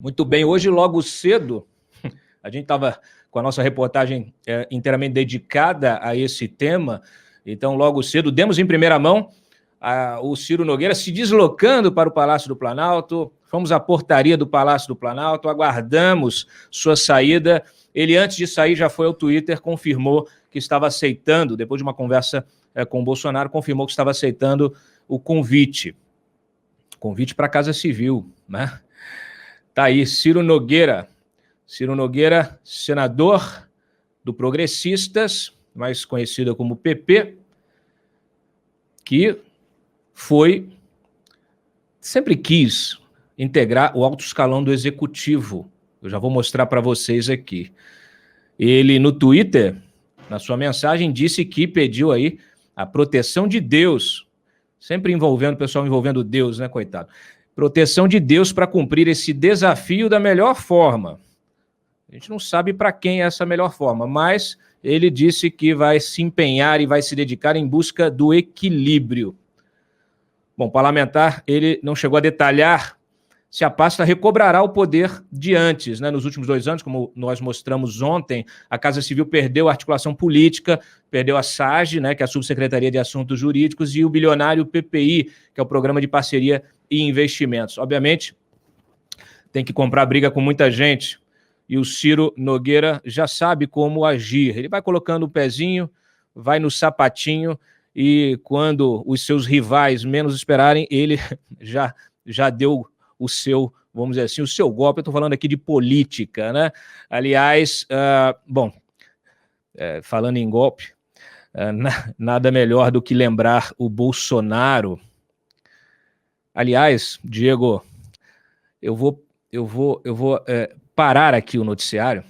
Muito bem, hoje logo cedo, a gente estava com a nossa reportagem inteiramente dedicada a esse tema, então logo cedo demos em primeira mão o Ciro Nogueira se deslocando para o Palácio do Planalto, fomos à portaria do Palácio do Planalto, aguardamos sua saída, ele antes de sair já foi ao Twitter, confirmou que estava aceitando, depois de uma conversa com o Bolsonaro, confirmou que estava aceitando o convite para a Casa Civil, né? Tá aí, Ciro Nogueira, senador do Progressistas, mais conhecido como PP, que sempre quis integrar o alto escalão do Executivo. Eu já vou mostrar para vocês aqui. Ele, no Twitter, na sua mensagem, disse que pediu aí a proteção de Deus, sempre envolvendo o pessoal, envolvendo Deus, né, coitado? Proteção de Deus para cumprir esse desafio da melhor forma. A gente não sabe para quem é essa melhor forma, mas ele disse que vai se empenhar e vai se dedicar em busca do equilíbrio. Bom, parlamentar, ele não chegou a detalhar se a pasta recobrará o poder de antes, né? Nos últimos 2 anos, como nós mostramos ontem, a Casa Civil perdeu a articulação política, perdeu a SAGE, né, que é a Subsecretaria de Assuntos Jurídicos, e o bilionário PPI, que é o Programa de Parceria e Investimentos. Obviamente, tem que comprar briga com muita gente, e o Ciro Nogueira já sabe como agir. Ele vai colocando o pezinho, vai no sapatinho, e quando os seus rivais menos esperarem, ele já deu o seu, vamos dizer assim, o seu golpe. Eu estou falando aqui de política, né? Aliás, falando em golpe, nada melhor do que lembrar o Bolsonaro. Aliás, Diego, eu vou parar aqui o noticiário,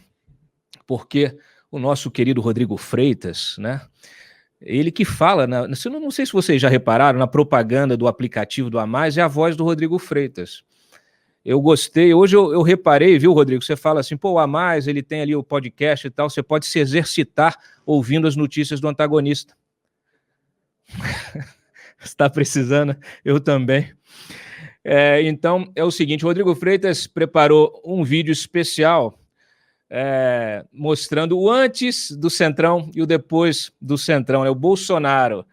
porque o nosso querido Rodrigo Freitas, né? Ele que fala, não sei se vocês já repararam, na propaganda do aplicativo do A Mais, é a voz do Rodrigo Freitas. Eu gostei, hoje eu reparei, viu, Rodrigo, você fala assim, pô, o A Mais, ele tem ali o podcast e tal, você pode se exercitar ouvindo as notícias do antagonista. Está precisando? Eu também. Então, é o seguinte, o Rodrigo Freitas preparou um vídeo especial mostrando o antes do Centrão e o depois do Centrão, né? O Bolsonaro,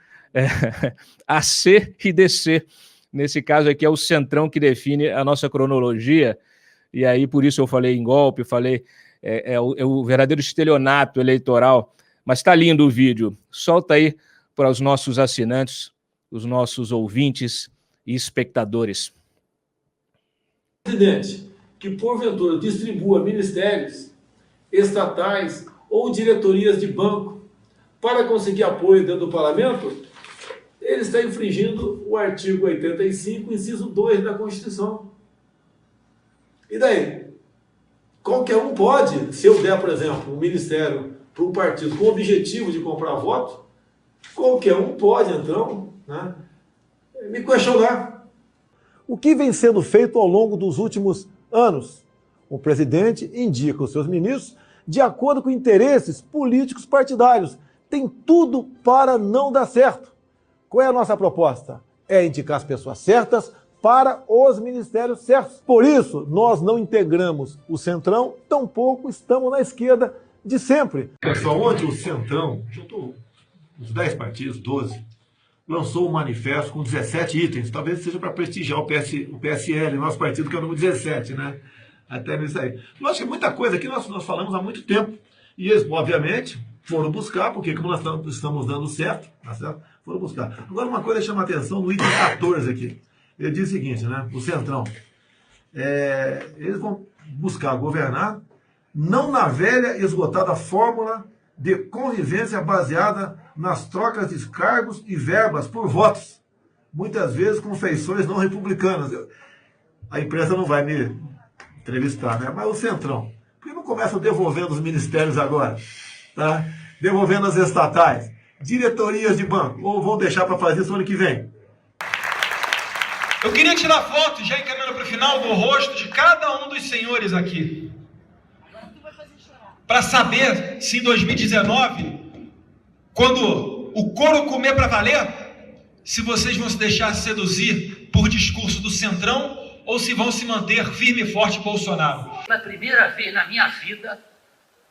AC e DC. Nesse caso aqui é o Centrão que define a nossa cronologia, e aí por isso eu falei em golpe, é o verdadeiro estelionato eleitoral, mas está lindo o vídeo. Solta aí para os nossos assinantes, os nossos ouvintes e espectadores. Presidente, que porventura distribua ministérios, estatais ou diretorias de banco para conseguir apoio dentro do parlamento, ele está infringindo o artigo 85, inciso 2 da Constituição. E daí? Qualquer um pode, se eu der, por exemplo, um ministério para um partido com o objetivo de comprar voto, qualquer um pode, então, né, me questionar. O que vem sendo feito ao longo dos últimos anos? O presidente indica os seus ministros de acordo com interesses políticos partidários. Tem tudo para não dar certo. Qual é a nossa proposta? É indicar as pessoas certas para os ministérios certos. Por isso, nós não integramos o Centrão, tampouco estamos na esquerda de sempre. Pessoal, ontem o Centrão, juntou uns 10 partidos, 12, lançou um manifesto com 17 itens, talvez seja para prestigiar o PSL, nosso partido, que é o número 17, né? Até nisso aí. Lógico que muita coisa aqui nós falamos há muito tempo. E eles, obviamente, foram buscar, porque como nós estamos dando certo, tá certo? Foram buscar. Agora, uma coisa chama a atenção no item 14 aqui. Ele diz o seguinte, né? O Centrão. Eles vão buscar governar, não na velha e esgotada fórmula de convivência baseada nas trocas de cargos e verbas por votos, muitas vezes com feições não republicanas. A imprensa não vai me entrevistar, né? Mas o Centrão, por que não começam devolvendo os ministérios agora? Tá? Devolvendo as estatais, diretorias de banco, ou vão deixar para fazer isso ano que vem? Eu queria tirar foto, já encaminhando para o final, do rosto de cada um dos senhores aqui, para saber se em 2019, quando o couro comer para valer, se vocês vão se deixar seduzir por discurso do Centrão ou se vão se manter firme e forte Bolsonaro. Pela primeira vez na minha vida,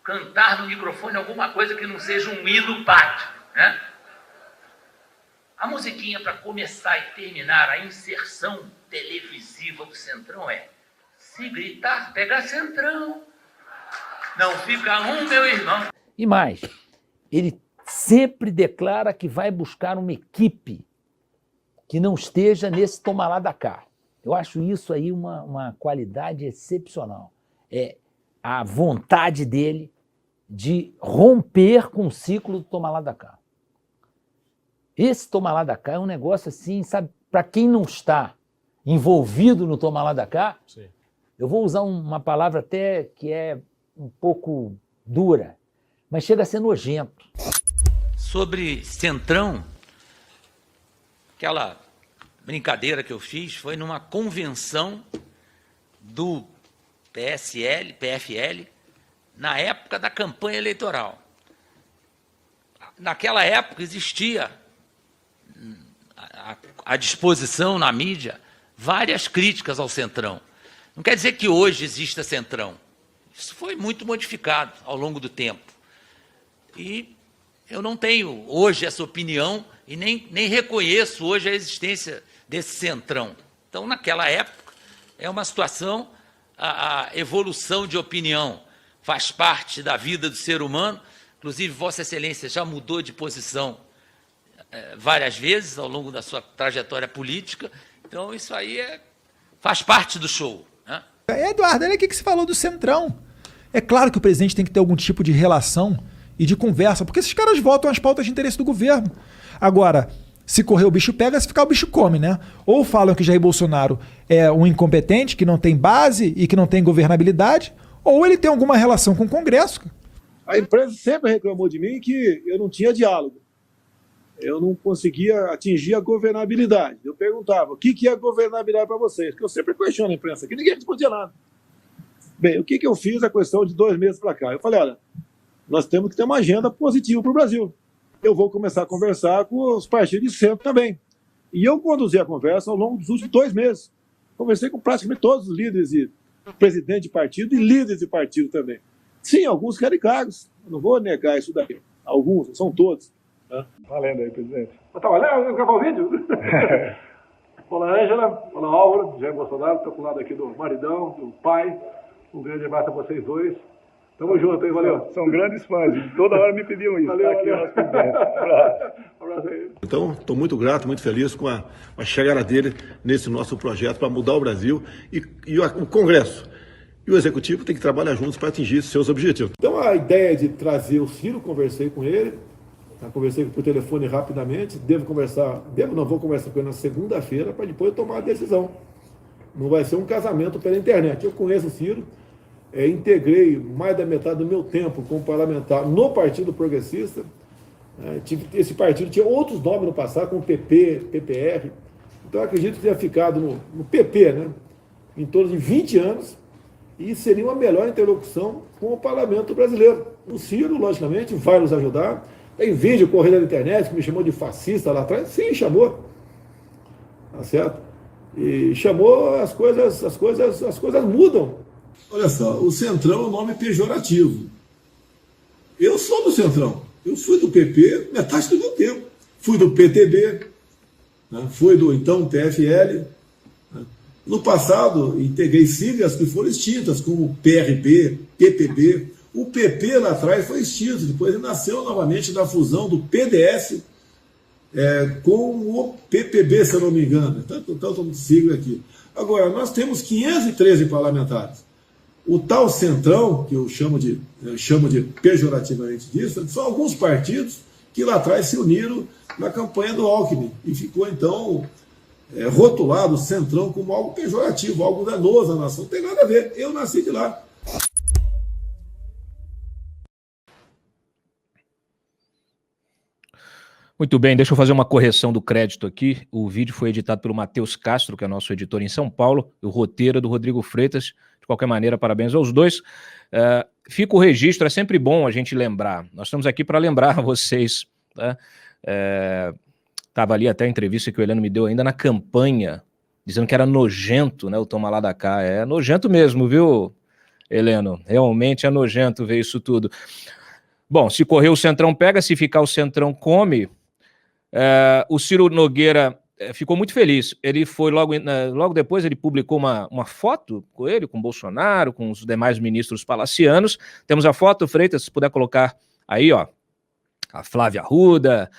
cantar no microfone alguma coisa que não seja um hino pátrio, né? A musiquinha para começar e terminar a inserção televisiva do Centrão é: se gritar, pega Centrão, não fica um, meu irmão. E mais, ele sempre declara que vai buscar uma equipe que não esteja nesse toma lá da cá. Eu acho isso aí uma qualidade excepcional. É a vontade dele de romper com o ciclo do toma lá da cá. Esse toma lá da cá é um negócio assim, sabe, para quem não está envolvido no toma lá da cá, sim, eu vou usar uma palavra até que é um pouco dura, mas chega a ser nojento. Sobre Centrão, aquela brincadeira que eu fiz foi numa convenção do PFL, na época da campanha eleitoral. Naquela época existia à disposição na mídia várias críticas ao Centrão. Não quer dizer que hoje exista Centrão. Isso foi muito modificado ao longo do tempo. E eu não tenho hoje essa opinião e nem reconheço hoje a existência desse Centrão. Então, naquela época, é uma situação, a evolução de opinião faz parte da vida do ser humano. Inclusive, Vossa Excelência já mudou de posição várias vezes ao longo da sua trajetória política. Então, isso aí faz parte do show, né? Eduardo, olha o que você falou do Centrão. É claro que o presidente tem que ter algum tipo de relação e de conversa, porque esses caras votam as pautas de interesse do governo. Agora, se correr o bicho pega, se ficar o bicho come, né? Ou falam que Jair Bolsonaro é um incompetente, que não tem base e que não tem governabilidade, ou ele tem alguma relação com o Congresso. A imprensa sempre reclamou de mim que eu não tinha diálogo. Eu não conseguia atingir a governabilidade. Eu perguntava, o que é governabilidade para vocês? Porque eu sempre questiono a imprensa, que ninguém respondia nada. Bem, o que eu fiz a questão de 2 meses para cá? Eu falei, olha, nós temos que ter uma agenda positiva para o Brasil. Eu vou começar a conversar com os partidos de centro também. E eu conduzi a conversa ao longo dos últimos 2 meses. Conversei com praticamente todos os líderes e presidentes de partido e líderes de partido também. Sim, alguns querem cargos. Eu não vou negar isso daí. Alguns, não são todos. Valendo aí, presidente. Vai trabalhar? Vai gravar o vídeo? Olá, Ângela. Olá, Álvaro. Jair Bolsonaro. Estou com o lado aqui do maridão, do pai. Um grande abraço a vocês dois. Tamo junto aí, valeu. São grandes fãs. Toda hora me pediam isso. Valeu, tá aqui, valeu. o nosso presidente. Um abraço aí. Então, estou muito grato, muito feliz com a chegada dele nesse nosso projeto para mudar o Brasil e o Congresso. E o Executivo tem que trabalhar juntos para atingir seus objetivos. Então a ideia de trazer o Ciro, conversei com ele, conversei por telefone rapidamente, vou conversar com ele na segunda-feira para depois tomar a decisão. Não vai ser um casamento pela internet. Eu conheço o Ciro, integrei mais da metade do meu tempo como parlamentar no Partido Progressista. Esse partido tinha outros nomes no passado, como PP, PPR. Então eu acredito que tenha ficado no PP, né, em torno de 20 anos, e seria uma melhor interlocução com o parlamento brasileiro. O Ciro, logicamente, vai nos ajudar. Tem vídeo correndo na internet que me chamou de fascista lá atrás. Sim, chamou. Tá certo? E chamou, as coisas mudam. Olha só, o Centrão é um nome pejorativo. Eu sou do Centrão. Eu fui do PP metade do meu tempo. Fui do PTB, né? Fui do então PFL. Né? No passado, integrei siglas que foram extintas, como PRB, PPB. O PP lá atrás foi extinto, depois ele nasceu novamente da fusão do PDS com o PPB, se eu não me engano. Tanto sigla aqui. Agora, nós temos 513 parlamentares. O tal Centrão, que eu chamo de pejorativamente disso, são alguns partidos que lá atrás se uniram na campanha do Alckmin e ficou então rotulado o Centrão como algo pejorativo, algo danoso à nação. Não tem nada a ver, eu nasci de lá. Muito bem, deixa eu fazer uma correção do crédito aqui. O vídeo foi editado pelo Matheus Castro, que é nosso editor em São Paulo, e o roteiro é do Rodrigo Freitas. De qualquer maneira, parabéns aos dois. Fica o registro, é sempre bom a gente lembrar. Nós estamos aqui para lembrar vocês. Estava ali até a entrevista que o Heleno me deu ainda na campanha dizendo que era nojento, né, o toma lá da cá. É nojento mesmo, viu, Heleno? Realmente é nojento ver isso tudo. Bom, se correr o Centrão pega, se ficar o Centrão come. O Ciro Nogueira ficou muito feliz. Ele foi logo depois, ele publicou uma foto com ele, com o Bolsonaro, com os demais ministros palacianos. Temos a foto, Freitas, se puder colocar aí, ó, a Flávia Arruda,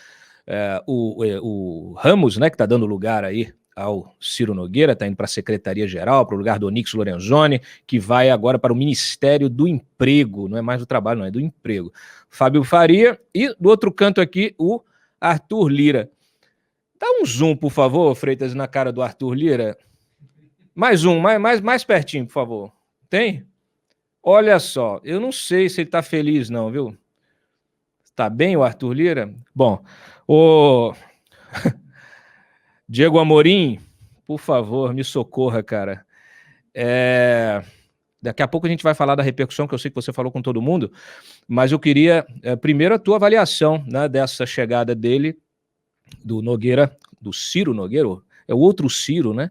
o Ramos, né, que está dando lugar aí ao Ciro Nogueira, está indo para a Secretaria-Geral, para o lugar do Onyx Lorenzoni, que vai agora para o Ministério do Emprego, não é mais do trabalho, não, é do emprego. Fábio Faria, e do outro canto aqui, o Arthur Lira. Dá um zoom, por favor, Freitas, na cara do Arthur Lira. Mais um, mais pertinho, por favor. Tem? Olha só, eu não sei se ele está feliz não, viu? Tá bem o Arthur Lira? Bom, o Diego Amorim, por favor, me socorra, cara. Daqui a pouco a gente vai falar da repercussão, que eu sei que você falou com todo mundo, mas eu queria, primeiro, a tua avaliação, né, dessa chegada dele, do Nogueira, do Ciro Nogueira, é o outro Ciro, né?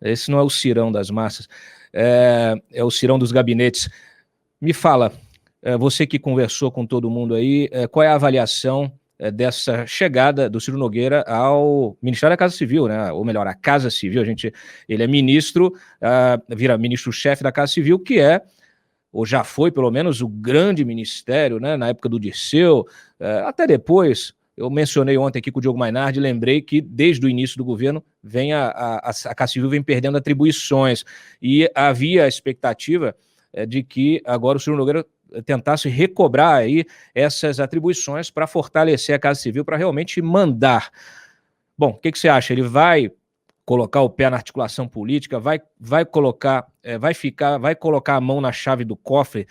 Esse não é o Cirão das massas, é o Cirão dos gabinetes. Me fala, você que conversou com todo mundo aí, qual é a avaliação dessa chegada do Ciro Nogueira ao Ministério da Casa Civil, né? Ou melhor, a Casa Civil. Ele é ministro, vira ministro-chefe da Casa Civil, que é, ou já foi pelo menos, o grande ministério, né? Na época do Dirceu, até depois. Eu mencionei ontem aqui com o Diogo Mainardi, lembrei que desde o início do governo a Casa Civil vem perdendo atribuições, e havia a expectativa de que agora o Ciro Nogueira tentasse recobrar aí essas atribuições para fortalecer a Casa Civil, para realmente mandar. Bom, o que você acha? Ele vai colocar o pé na articulação política, vai colocar a mão na chave do cofre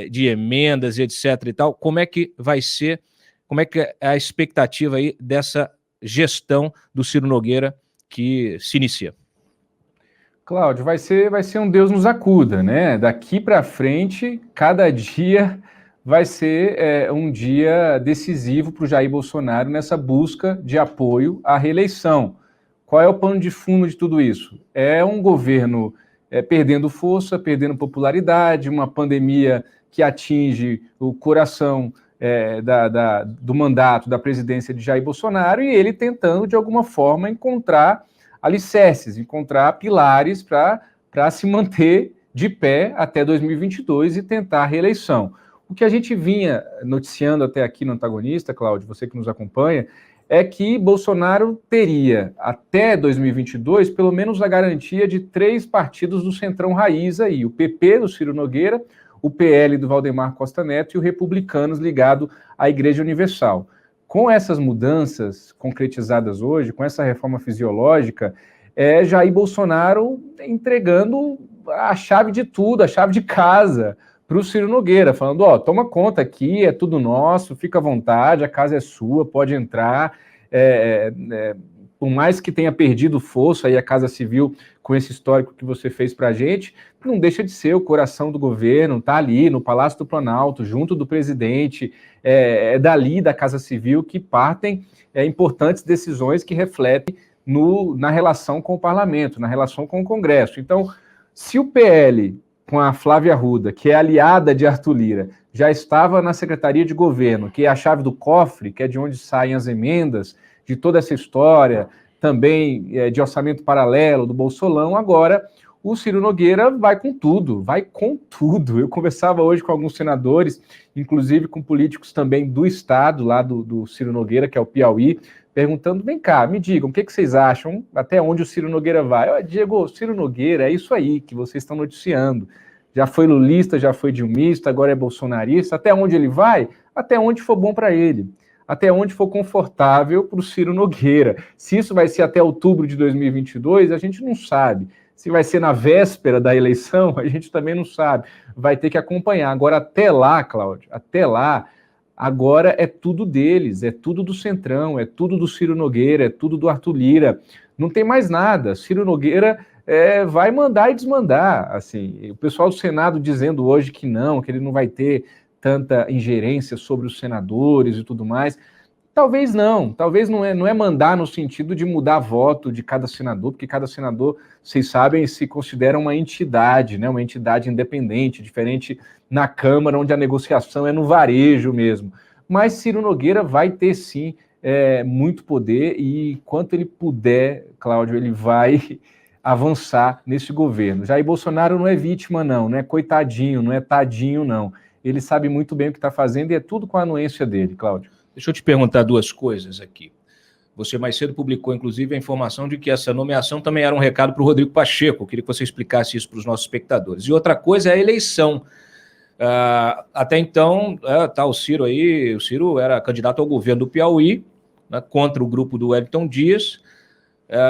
de emendas e etc e tal? Como é que vai ser, como é que é a expectativa aí dessa gestão do Ciro Nogueira que se inicia? Cláudio, vai ser um Deus nos acuda, né? Daqui para frente, cada dia vai ser um dia decisivo para o Jair Bolsonaro nessa busca de apoio à reeleição. Qual é o pano de fundo de tudo isso? É um governo perdendo força, perdendo popularidade, uma pandemia que atinge o coração do mandato da presidência de Jair Bolsonaro, e ele tentando, de alguma forma, encontrar alicerces, encontrar pilares para se manter de pé até 2022 e tentar a reeleição. O que a gente vinha noticiando até aqui no Antagonista, Cláudio, você que nos acompanha, é que Bolsonaro teria até 2022 pelo menos a garantia de 3 partidos do Centrão Raiz aí, o PP do Ciro Nogueira, o PL do Valdemar Costa Neto e o Republicanos ligado à Igreja Universal. Com essas mudanças concretizadas hoje, com essa reforma fisiológica, Jair Bolsonaro entregando a chave de tudo, a chave de casa para o Ciro Nogueira, falando, toma conta aqui, é tudo nosso, fica à vontade, a casa é sua, pode entrar, por mais que tenha perdido força aí a Casa Civil com esse histórico que você fez para a gente, não deixa de ser o coração do governo, tá ali no Palácio do Planalto, junto do presidente, dali da Casa Civil que partem importantes decisões que refletem na relação com o parlamento, na relação com o Congresso. Então, se o PL, com a Flávia Arruda, que é aliada de Arthur Lira, já estava na Secretaria de Governo, que é a chave do cofre, que é de onde saem as emendas, de toda essa história, também de orçamento paralelo, do Bolsolão, agora o Ciro Nogueira vai com tudo. Eu conversava hoje com alguns senadores, inclusive com políticos também do estado, lá do Ciro Nogueira, que é o Piauí, perguntando, vem cá, me digam, o que vocês acham, até onde o Ciro Nogueira vai? Diego, Ciro Nogueira, é isso aí que vocês estão noticiando. Já foi lulista, já foi dilmista, agora é bolsonarista. Até onde ele vai? Até onde for bom para ele. Até onde for confortável para o Ciro Nogueira. Se isso vai ser até outubro de 2022, a gente não sabe. Se vai ser na véspera da eleição, a gente também não sabe. Vai ter que acompanhar. Agora, até lá, Cláudio, até lá, agora é tudo deles, é tudo do Centrão, é tudo do Ciro Nogueira, é tudo do Arthur Lira. Não tem mais nada. Ciro Nogueira vai mandar e desmandar. Assim, o pessoal do Senado dizendo hoje que ele não vai ter tanta ingerência sobre os senadores e tudo mais. Talvez não é mandar no sentido de mudar voto de cada senador, porque cada senador, vocês sabem, se considera uma entidade, né? Uma entidade independente, diferente na Câmara, onde a negociação é no varejo mesmo. Mas Ciro Nogueira vai ter, sim, muito poder e, quanto ele puder, Cláudio, ele vai avançar nesse governo. Jair Bolsonaro não é vítima, não é coitadinho, não é tadinho, não. Ele sabe muito bem o que está fazendo e é tudo com a anuência dele, Cláudio. Deixa eu te perguntar duas coisas aqui. Você mais cedo publicou, inclusive, a informação de que essa nomeação também era um recado para o Rodrigo Pacheco. Eu queria que você explicasse isso para os nossos espectadores. E outra coisa é a eleição. Até então, tá o Ciro aí, o Ciro era candidato ao governo do Piauí, né, contra o grupo do Wellington Dias.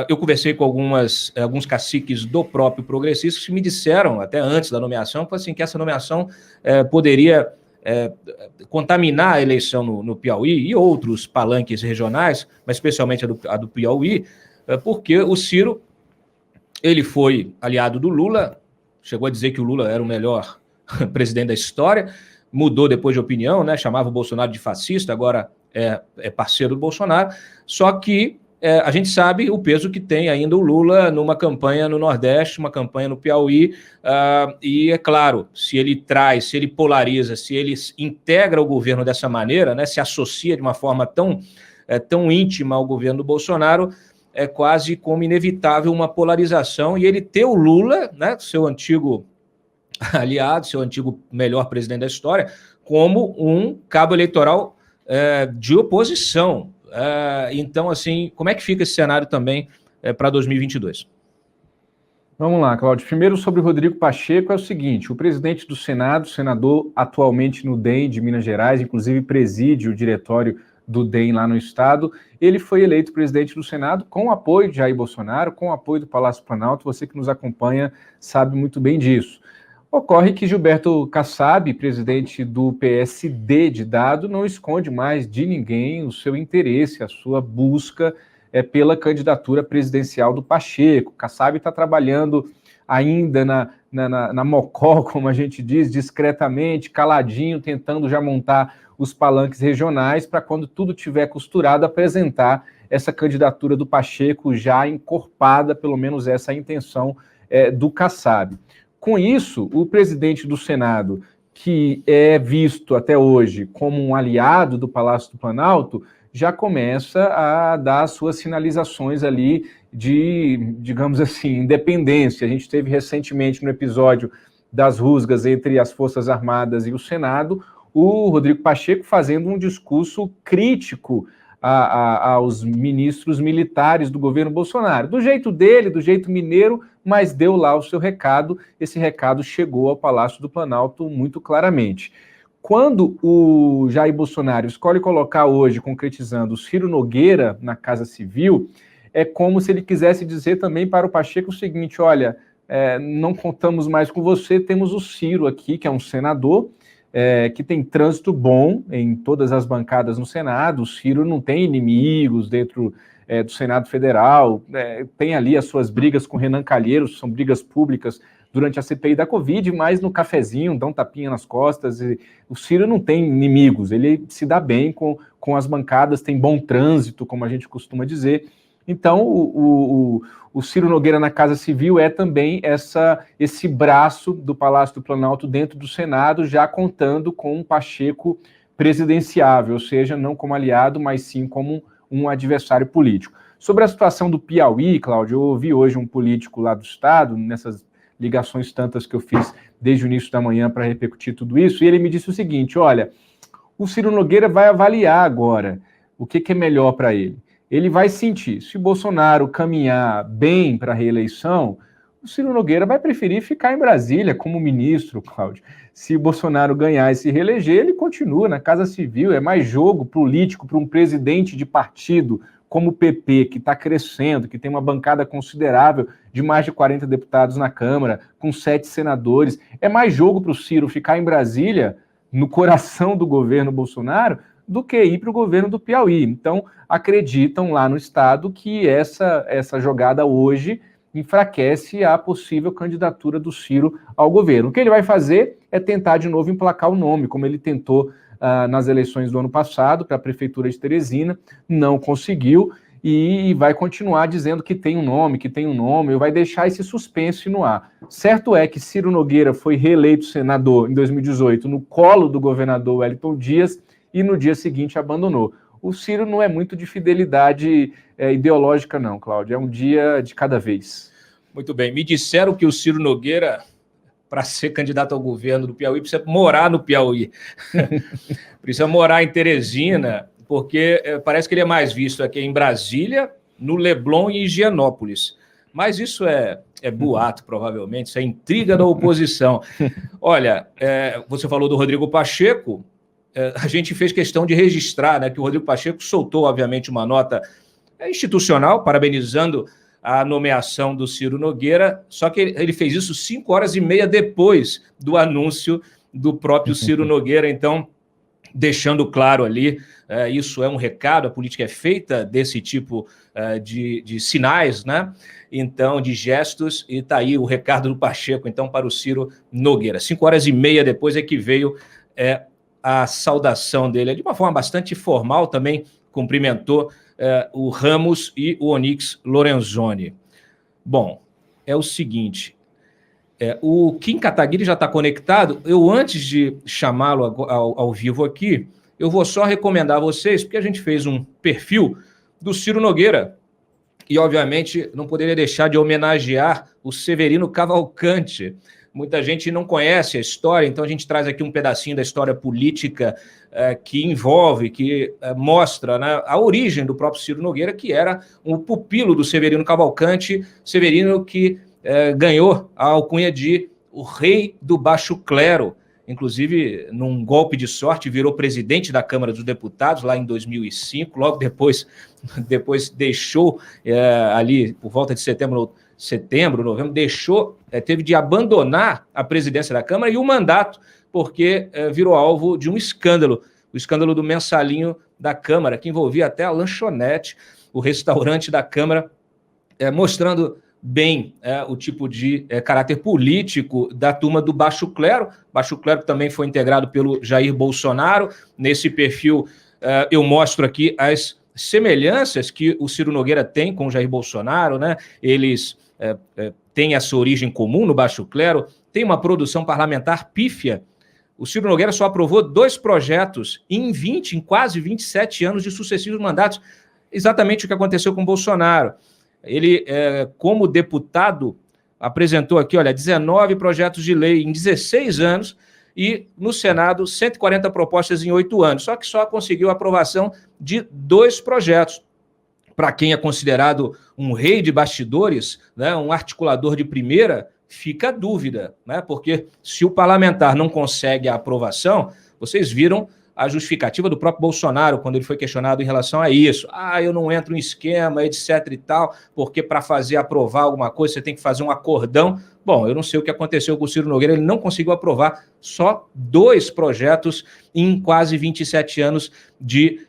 Eu conversei com alguns caciques do próprio Progressistas que me disseram, até antes da nomeação, que essa nomeação poderia contaminar a eleição no Piauí e outros palanques regionais, mas especialmente a do Piauí, porque o Ciro ele foi aliado do Lula, chegou a dizer que o Lula era o melhor presidente da história, mudou depois de opinião, né? Chamava o Bolsonaro de fascista, agora é parceiro do Bolsonaro, só que a gente sabe o peso que tem ainda o Lula numa campanha no Nordeste, uma campanha no Piauí, e é claro, se ele polariza, se ele integra o governo dessa maneira, né, se associa de uma forma tão íntima ao governo do Bolsonaro, é quase como inevitável uma polarização, e ele ter o Lula, né, seu antigo aliado, seu antigo melhor presidente da história, como um cabo eleitoral de oposição. Então, assim, como é que fica esse cenário também para 2022? Vamos lá, Cláudio. Primeiro, sobre o Rodrigo Pacheco, é o seguinte: o presidente do Senado, senador atualmente no DEM de Minas Gerais, inclusive preside o diretório do DEM lá no estado, ele foi eleito presidente do Senado com o apoio de Jair Bolsonaro, com o apoio do Palácio Planalto. Você que nos acompanha sabe muito bem disso. Ocorre que Gilberto Kassab, presidente do PSD de Dado, não esconde mais de ninguém o seu interesse, a sua busca pela candidatura presidencial do Pacheco. Kassab está trabalhando ainda na mocó, como a gente diz, discretamente, caladinho, tentando já montar os palanques regionais para, quando tudo tiver costurado, apresentar essa candidatura do Pacheco já encorpada, pelo menos essa é a intenção do Kassab. Com isso, o presidente do Senado, que é visto até hoje como um aliado do Palácio do Planalto, já começa a dar suas sinalizações ali de, digamos assim, independência. A gente teve recentemente no episódio das rusgas entre as Forças Armadas e o Senado, o Rodrigo Pacheco fazendo um discurso crítico aos ministros militares do governo Bolsonaro. Do jeito dele, do jeito mineiro, mas deu lá o seu recado. Esse recado chegou ao Palácio do Planalto muito claramente. Quando o Jair Bolsonaro escolhe colocar hoje, concretizando, o Ciro Nogueira na Casa Civil, é como se ele quisesse dizer também para o Pacheco o seguinte: olha, não contamos mais com você, temos o Ciro aqui, que é um senador, que tem trânsito bom em todas as bancadas no Senado. O Ciro não tem inimigos dentro do Senado Federal, tem ali as suas brigas com Renan Calheiros, são brigas públicas durante a CPI da Covid, mas no cafezinho, dá um tapinha nas costas. E o Ciro não tem inimigos, ele se dá bem com as bancadas, tem bom trânsito, como a gente costuma dizer. Então, o Ciro Nogueira na Casa Civil é também esse braço do Palácio do Planalto dentro do Senado, já contando com um Pacheco presidenciável, ou seja, não como aliado, mas sim como um adversário político. Sobre a situação do Piauí, Cláudio, eu ouvi hoje um político lá do estado, nessas ligações tantas que eu fiz desde o início da manhã para repercutir tudo isso, e ele me disse o seguinte: olha, o Ciro Nogueira vai avaliar agora o que é melhor para ele. Ele vai sentir, se o Bolsonaro caminhar bem para a reeleição, o Ciro Nogueira vai preferir ficar em Brasília como ministro, Cláudio. Se o Bolsonaro ganhar e se reeleger, ele continua na Casa Civil. É mais jogo político para um presidente de partido como o PP, que está crescendo, que tem uma bancada considerável de mais de 40 deputados na Câmara, com 7 senadores. É mais jogo para o Ciro ficar em Brasília, no coração do governo Bolsonaro, do que ir para o governo do Piauí. Então, acreditam lá no estado que essa jogada hoje enfraquece a possível candidatura do Ciro ao governo. O que ele vai fazer é tentar de novo emplacar o nome, como ele tentou nas eleições do ano passado para a Prefeitura de Teresina, não conseguiu e vai continuar dizendo que tem um nome, e vai deixar esse suspense no ar. Certo é que Ciro Nogueira foi reeleito senador em 2018 no colo do governador Wellington Dias e no dia seguinte abandonou. O Ciro não é muito de fidelidade ideológica não, Cláudio, é um dia de cada vez. Muito bem, me disseram que o Ciro Nogueira, para ser candidato ao governo do Piauí, precisa morar no Piauí. Precisa morar em Teresina, porque parece que ele é mais visto aqui em Brasília, no Leblon e em Higienópolis. Mas isso é boato, provavelmente, isso é intriga da oposição. Olha, você falou do Rodrigo Pacheco, a gente fez questão de registrar, né, que o Rodrigo Pacheco soltou, obviamente, uma nota institucional, parabenizando a nomeação do Ciro Nogueira, só que ele fez isso 5 horas e meia depois do anúncio do próprio Ciro Nogueira, então, deixando claro ali, isso é um recado, a política é feita desse tipo de sinais, né? Então, de gestos, e está aí o recado do Pacheco, então, para o Ciro Nogueira. 5 horas e meia depois é que veio a saudação dele, de uma forma bastante formal, também cumprimentou o Ramos e o Onyx Lorenzoni. Bom, é o seguinte, o Kim Kataguiri já está conectado. Eu, antes de chamá-lo ao vivo aqui, eu vou só recomendar a vocês, porque a gente fez um perfil do Ciro Nogueira, e, obviamente, não poderia deixar de homenagear o Severino Cavalcante. Muita gente não conhece a história, então a gente traz aqui um pedacinho da história política que envolve, que mostra, né, a origem do próprio Ciro Nogueira, que era um pupilo do Severino Cavalcante, Severino que ganhou a alcunha de o rei do baixo clero, inclusive num golpe de sorte virou presidente da Câmara dos Deputados lá em 2005, logo depois deixou ali por volta de setembro, novembro, teve de abandonar a presidência da Câmara e o mandato, porque virou alvo de um escândalo, o escândalo do mensalinho da Câmara, que envolvia até a lanchonete, o restaurante da Câmara, mostrando bem o tipo de caráter político da turma do Baixo Clero. Baixo Clero também foi integrado pelo Jair Bolsonaro. Nesse perfil eu mostro aqui as semelhanças que o Ciro Nogueira tem com o Jair Bolsonaro, né? Eles têm essa origem comum no Baixo Clero, tem uma produção parlamentar pífia. O Ciro Nogueira só aprovou 2 projetos em quase 27 anos de sucessivos mandatos, exatamente o que aconteceu com o Bolsonaro. Ele, como deputado, apresentou aqui, 19 projetos de lei em 16 anos e, no Senado, 140 propostas em 8 anos, só que só conseguiu a aprovação de 2 projetos. Para quem é considerado um rei de bastidores, né, um articulador de primeira, fica a dúvida, né, porque se o parlamentar não consegue a aprovação, vocês viram a justificativa do próprio Bolsonaro, quando ele foi questionado em relação a isso. Eu não entro em esquema, etc e tal, porque para aprovar alguma coisa, você tem que fazer um acordão. Bom, eu não sei o que aconteceu com o Ciro Nogueira, ele não conseguiu aprovar só 2 projetos em quase 27 anos de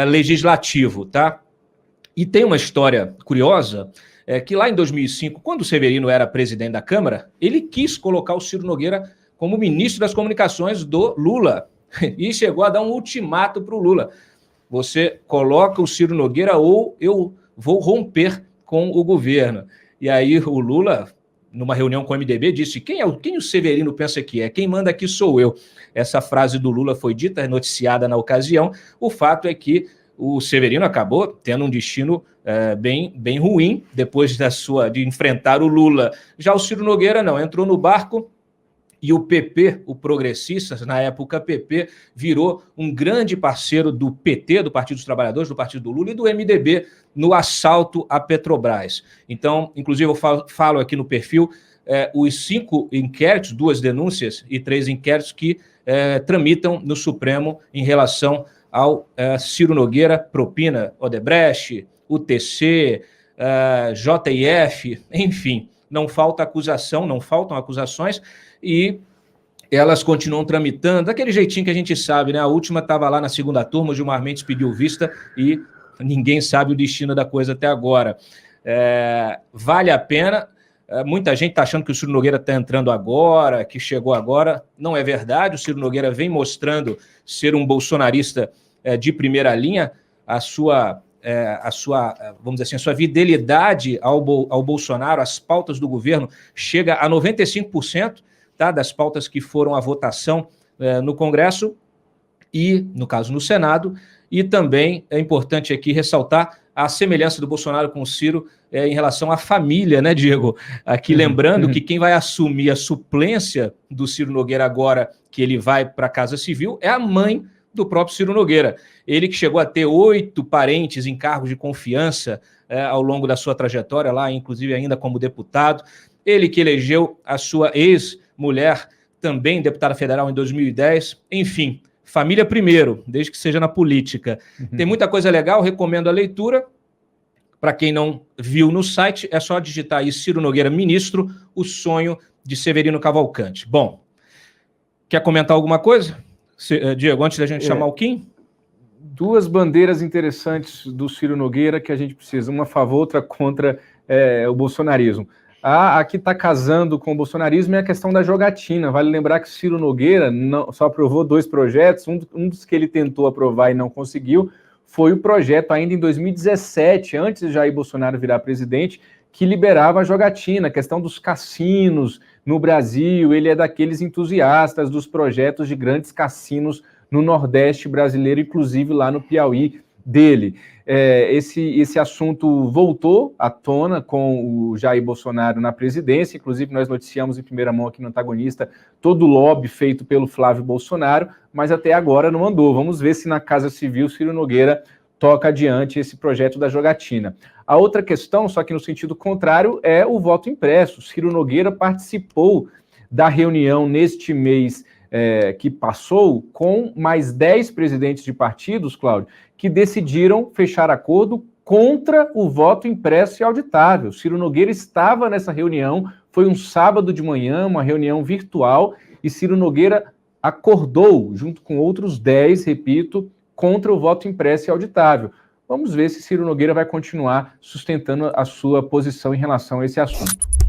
legislativo, tá? E tem uma história curiosa, que lá em 2005, quando o Severino era presidente da Câmara, ele quis colocar o Ciro Nogueira como ministro das Comunicações do Lula, e chegou a dar um ultimato para o Lula. Você coloca o Ciro Nogueira ou eu vou romper com o governo. E aí o Lula, numa reunião com o MDB, disse, quem o Severino pensa que é? Quem manda aqui sou eu. Essa frase do Lula foi dita, noticiada na ocasião. O fato é que o Severino acabou tendo um destino bem ruim depois de enfrentar o Lula. Já o Ciro Nogueira não, entrou no barco. E o PP, o Progressistas, na época PP, virou um grande parceiro do PT, do Partido dos Trabalhadores, do Partido do Lula e do MDB no assalto à Petrobras. Então, inclusive, eu falo aqui no perfil os 5 inquéritos, 2 denúncias e 3 inquéritos que tramitam no Supremo em relação ao Ciro Nogueira, propina Odebrecht, UTC, JF, enfim, não falta acusação, não faltam acusações, e elas continuam tramitando, daquele jeitinho que a gente sabe, né? A última estava lá na segunda turma, o Gilmar Mendes pediu vista e ninguém sabe o destino da coisa até agora. Vale a pena, Muita gente está achando que o Ciro Nogueira está entrando agora, que chegou agora. Não é verdade. O Ciro Nogueira vem mostrando ser um bolsonarista de primeira linha. A sua, vamos dizer assim, a sua fidelidade ao Bolsonaro, às pautas do governo, chega a 95%, tá, das pautas que foram à votação no Congresso e, no caso, no Senado. E também é importante aqui ressaltar a semelhança do Bolsonaro com o Ciro em relação à família, né, Diego? Aqui lembrando que quem vai assumir a suplência do Ciro Nogueira agora, que ele vai para a Casa Civil, é a mãe do próprio Ciro Nogueira. Ele que chegou a ter 8 parentes em cargos de confiança ao longo da sua trajetória, lá, inclusive ainda como deputado. Ele que elegeu a sua ex-mulher, também deputada federal em 2010. Enfim, família primeiro, desde que seja na política. Tem muita coisa legal, recomendo a leitura. Para quem não viu no site, é só digitar aí Ciro Nogueira, ministro, o sonho de Severino Cavalcante. Bom, quer comentar alguma coisa, Diego, antes da gente chamar o Kim? 2 bandeiras interessantes do Ciro Nogueira que a gente precisa, uma a favor, outra contra o bolsonarismo. A que está casando com o bolsonarismo é a questão da jogatina. Vale lembrar que o Ciro Nogueira só aprovou 2 projetos, um dos que ele tentou aprovar e não conseguiu foi o projeto ainda em 2017, antes de Jair Bolsonaro virar presidente, que liberava a jogatina, a questão dos cassinos no Brasil. Ele é daqueles entusiastas dos projetos de grandes cassinos no Nordeste brasileiro, inclusive lá no Piauí dele. Esse assunto voltou à tona com o Jair Bolsonaro na presidência, inclusive nós noticiamos em primeira mão aqui no Antagonista todo o lobby feito pelo Flávio Bolsonaro, mas até agora não andou. Vamos ver se na Casa Civil Ciro Nogueira toca adiante esse projeto da jogatina. A outra questão, só que no sentido contrário, é o voto impresso. Ciro Nogueira participou da reunião neste mês que passou com mais 10 presidentes de partidos, Cláudio, que decidiram fechar acordo contra o voto impresso e auditável. Ciro Nogueira estava nessa reunião, foi um sábado de manhã, uma reunião virtual, e Ciro Nogueira acordou, junto com outros 10, repito, contra o voto impresso e auditável. Vamos ver se Ciro Nogueira vai continuar sustentando a sua posição em relação a esse assunto.